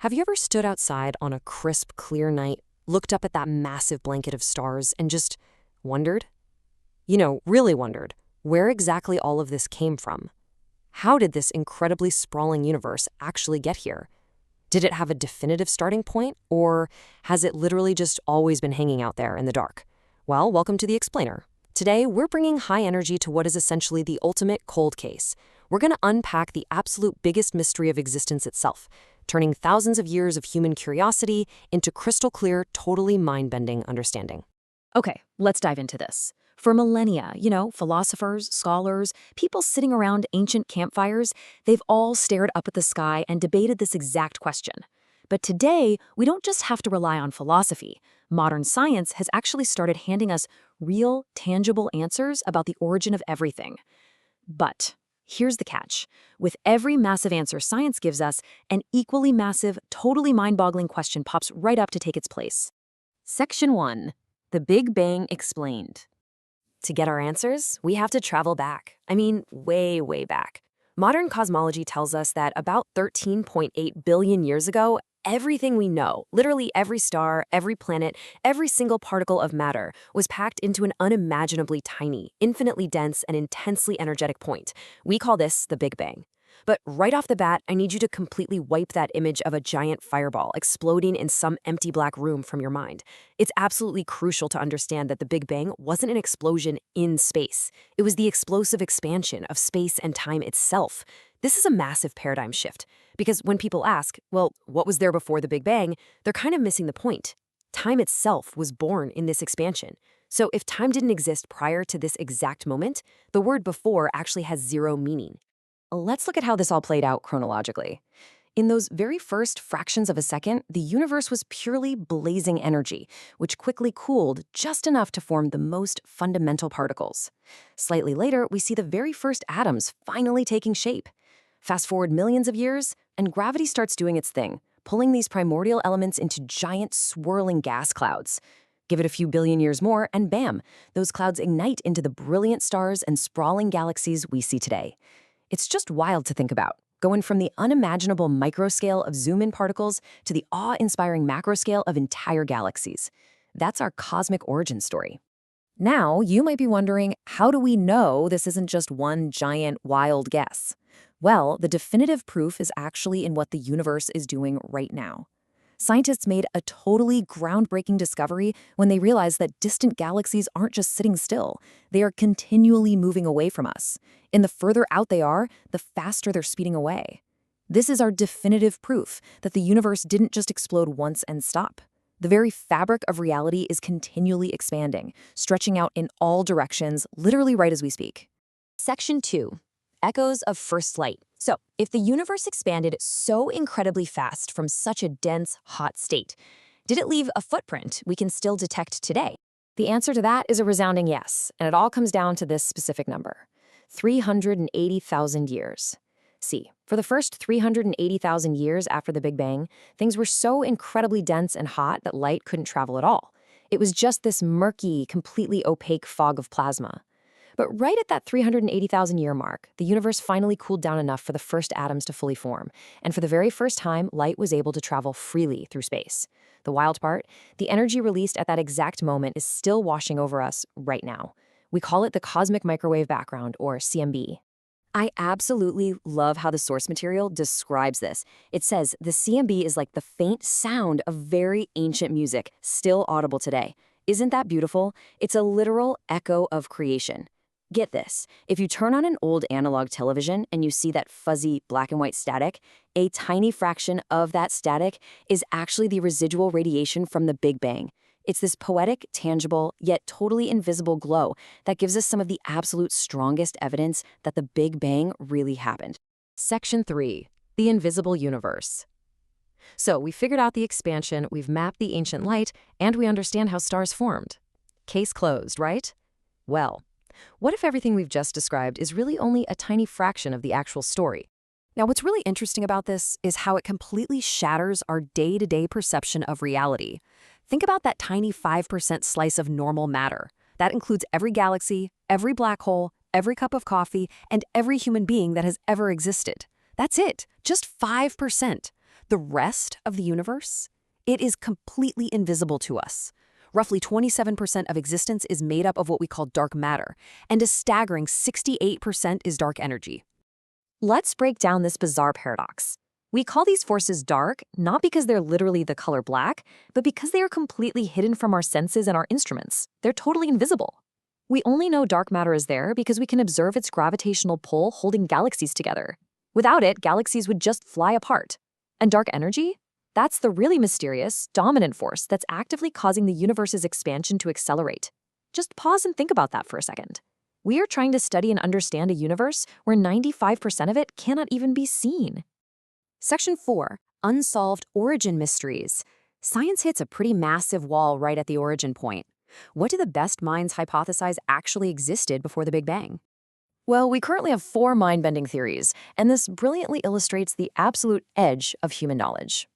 Have you ever stood outside on a crisp, clear night, looked up at that massive blanket of stars, and just wondered? Really wondered where exactly all of this came from. How did this incredibly sprawling universe actually get here? Did it have a definitive starting point, or has it literally just always been hanging out there in the dark? Well, welcome to The Explainer. Today, we're bringing high energy to what is essentially the ultimate cold case. We're going to unpack the absolute biggest mystery of existence itself, turning thousands of years of human curiosity into crystal clear, totally mind-bending understanding. Okay, let's dive into this. For millennia, philosophers, scholars, people sitting around ancient campfires, they've all stared up at the sky and debated this exact question. But today, we don't just have to rely on philosophy. Modern science has actually started handing us real, tangible answers about the origin of everything. But here's the catch. With every massive answer science gives us, an equally massive, totally mind-boggling question pops right up to take its place. Section 1. The Big Bang Explained. To get our answers, we have to travel back. I mean, way, way back. Modern cosmology tells us that about 13.8 billion years ago, everything we know, literally every star, every planet, every single particle of matter, was packed into an unimaginably tiny, infinitely dense, and intensely energetic point. We call this the Big Bang. But right off the bat, I need you to completely wipe that image of a giant fireball exploding in some empty black room from your mind. It's absolutely crucial to understand that the Big Bang wasn't an explosion in space. It was the explosive expansion of space and time itself. This is a massive paradigm shift, because when people ask, well, what was there before the Big Bang, they're kind of missing the point. Time itself was born in this expansion. So if time didn't exist prior to this exact moment, the word before actually has zero meaning. Let's look at how this all played out chronologically. In those very first fractions of a second, the universe was purely blazing energy, which quickly cooled just enough to form the most fundamental particles. Slightly later, we see the very first atoms finally taking shape. Fast forward millions of years, and gravity starts doing its thing, pulling these primordial elements into giant swirling gas clouds. Give it a few billion years more, and bam, those clouds ignite into the brilliant stars and sprawling galaxies we see today. It's just wild to think about, going from the unimaginable microscale of zoom-in particles to the awe-inspiring macroscale of entire galaxies. That's our cosmic origin story. Now, you might be wondering, how do we know this isn't just one giant, wild guess? Well, the definitive proof is actually in what the universe is doing right now. Scientists made a totally groundbreaking discovery when they realized that distant galaxies aren't just sitting still. They are continually moving away from us. And the further out they are, the faster they're speeding away. This is our definitive proof that the universe didn't just explode once and stop. The very fabric of reality is continually expanding, stretching out in all directions, literally right as we speak. Section 2. Echoes of first light. So, if the universe expanded so incredibly fast from such a dense, hot state, did it leave a footprint we can still detect today? The answer to that is a resounding yes, and it all comes down to this specific number: 380,000 years. See, for the first 380,000 years after the Big Bang, things were so incredibly dense and hot that light couldn't travel at all. It was just this murky, completely opaque fog of plasma. But right at that 380,000-year mark, the universe finally cooled down enough for the first atoms to fully form, and for the very first time, light was able to travel freely through space. The wild part, the energy released at that exact moment is still washing over us right now. We call it the cosmic microwave background, or CMB. I absolutely love how the source material describes this. It says the CMB is like the faint sound of very ancient music, still audible today. Isn't that beautiful? It's a literal echo of creation. Get this, if you turn on an old analog television and you see that fuzzy black and white static, a tiny fraction of that static is actually the residual radiation from the Big Bang. It's this poetic, tangible, yet totally invisible glow that gives us some of the absolute strongest evidence that the Big Bang really happened. Section 3. The Invisible Universe. So we figured out the expansion, we've mapped the ancient light, and we understand how stars formed. Case closed, right? Well, what if everything we've just described is really only a tiny fraction of the actual story? Now, what's really interesting about this is how it completely shatters our day-to-day perception of reality. Think about that tiny 5% slice of normal matter. That includes every galaxy, every black hole, every cup of coffee, and every human being that has ever existed. That's it, just 5%. The rest of the universe? It is completely invisible to us. Roughly 27% of existence is made up of what we call dark matter, and a staggering 68% is dark energy. Let's break down this bizarre paradox. We call these forces dark not because they're literally the color black, but because they are completely hidden from our senses and our instruments. They're totally invisible. We only know dark matter is there because we can observe its gravitational pull holding galaxies together. Without it, galaxies would just fly apart. And dark energy? That's the really mysterious, dominant force that's actively causing the universe's expansion to accelerate. Just pause and think about that for a second. We are trying to study and understand a universe where 95% of it cannot even be seen. Section 4. Unsolved origin mysteries. Science hits a pretty massive wall right at the origin point. What do the best minds hypothesize actually existed before the Big Bang? Well, we currently have 4 mind-bending theories, and this brilliantly illustrates the absolute edge of human knowledge.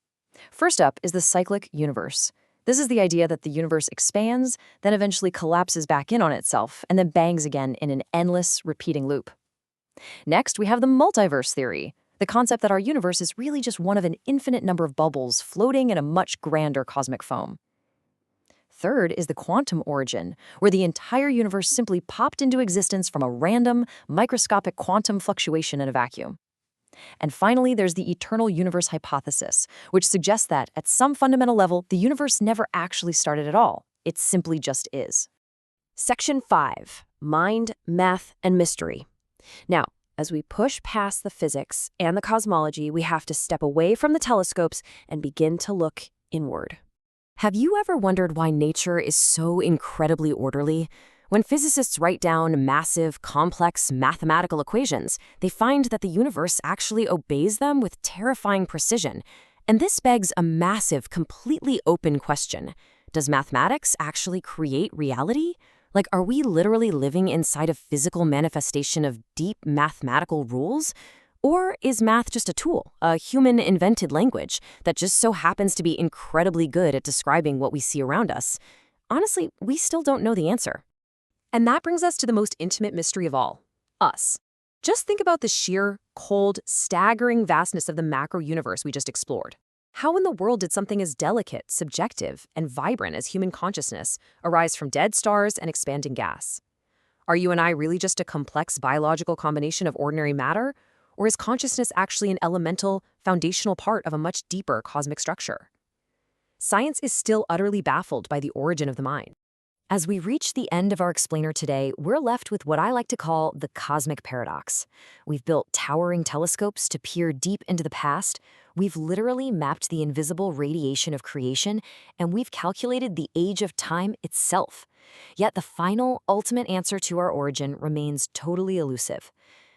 First up is the cyclic universe. This is the idea that the universe expands, then eventually collapses back in on itself, and then bangs again in an endless, repeating loop. Next, we have the multiverse theory, the concept that our universe is really just one of an infinite number of bubbles floating in a much grander cosmic foam. Third is the quantum origin, where the entire universe simply popped into existence from a random, microscopic quantum fluctuation in a vacuum. And finally, there's the eternal universe hypothesis, which suggests that, at some fundamental level, the universe never actually started at all. It simply just is. Section 5. Mind, Math, and Mystery. Now, as we push past the physics and the cosmology, we have to step away from the telescopes and begin to look inward. Have you ever wondered why nature is so incredibly orderly? When physicists write down massive, complex mathematical equations, they find that the universe actually obeys them with terrifying precision. And this begs a massive, completely open question. Does mathematics actually create reality? Like, are we literally living inside a physical manifestation of deep mathematical rules? Or is math just a tool, a human-invented language that just so happens to be incredibly good at describing what we see around us? Honestly, we still don't know the answer. And that brings us to the most intimate mystery of all, us. Just think about the sheer, cold, staggering vastness of the macro universe we just explored. How in the world did something as delicate, subjective, and vibrant as human consciousness arise from dead stars and expanding gas? Are you and I really just a complex biological combination of ordinary matter? Or is consciousness actually an elemental, foundational part of a much deeper cosmic structure? Science is still utterly baffled by the origin of the mind. As we reach the end of our explainer today, we're left with what I like to call the cosmic paradox. We've built towering telescopes to peer deep into the past, we've literally mapped the invisible radiation of creation, and we've calculated the age of time itself. Yet the final, ultimate answer to our origin remains totally elusive.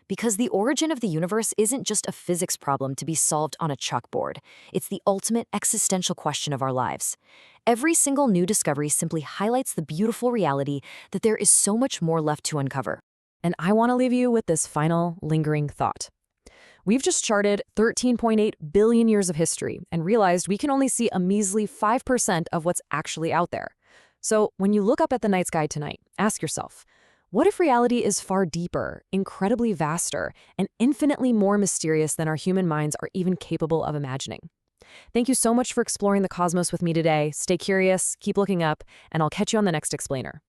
Because the origin of the universe isn't just a physics problem to be solved on a chalkboard. It's the ultimate existential question of our lives. Every single new discovery simply highlights the beautiful reality that there is so much more left to uncover. And I want to leave you with this final, lingering thought. We've just charted 13.8 billion years of history and realized we can only see a measly 5% of what's actually out there. So when you look up at the night sky tonight, ask yourself, what if reality is far deeper, incredibly vaster, and infinitely more mysterious than our human minds are even capable of imagining? Thank you so much for exploring the cosmos with me today. Stay curious, keep looking up, and I'll catch you on the next explainer.